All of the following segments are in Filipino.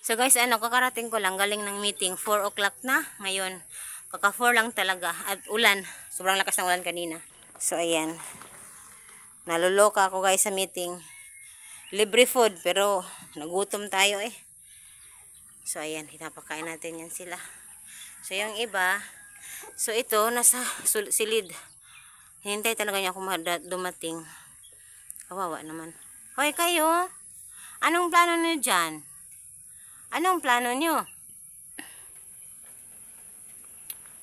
So guys, kakarating ko lang, galing ng meeting. 4 o'clock na ngayon. Kaka 4 lang talaga. At ulan. Sobrang lakas ng ulan kanina. So ayan. Naluloka ako guys sa meeting. Libre food, pero nagutom tayo eh. So ayan, pinapakain natin yan sila. So yung iba, so ito, nasa silid. Hintay talaga niya ako dumating. Kawawa naman. Hoy kayo, anong plano niyo dyan? Anong plano niyo?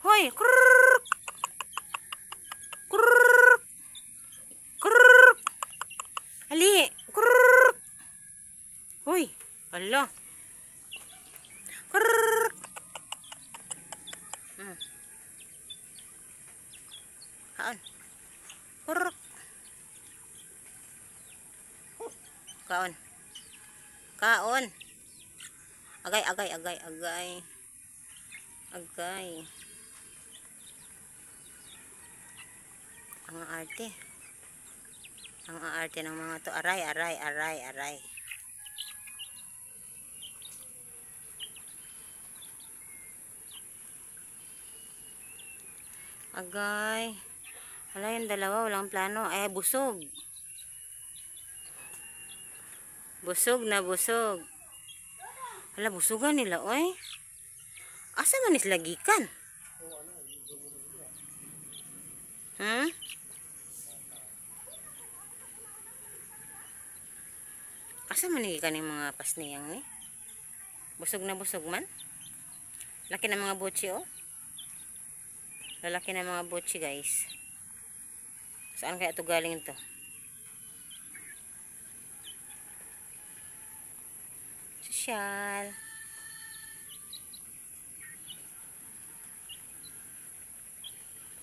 Hoy, krrrr! Krrrr! Krrrr! Ali, krrrr! Hoy, ala. Krrrr! Kaon. Krrrr! Kaon. Kaon. Agay, agay, agay, agay. Agay. Ang arte. Ang arte ng mga to. Aray, aray, aray, aray. Agay. Hala, yung dalawa, walang plano. Ay, busog. Busog na busog. Hala, busugan nila, oy. Asa man is lagikan? Hmm? Asa man lagikan yung mga pasniyang, eh? Busog na busog man? Laki ng mga butchi, oh. Lalaki ng mga butchi, guys. Saan kaya ito galing ito? Sosyal.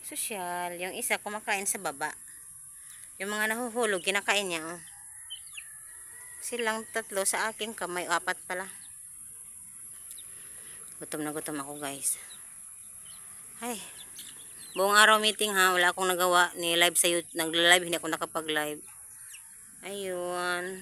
Sosyal. Yung isa kumakain sa baba. Yung mga nahuhulog, kinakain niya, oh. Silang tatlo sa aking kamay. 4 pala. Gutom na gutom ako, guys. Ay. Buong araw meeting ha. Wala akong nagawa. Ni live sa YouTube. Nagla-live. Hindi ako nakapag-live. Ayun.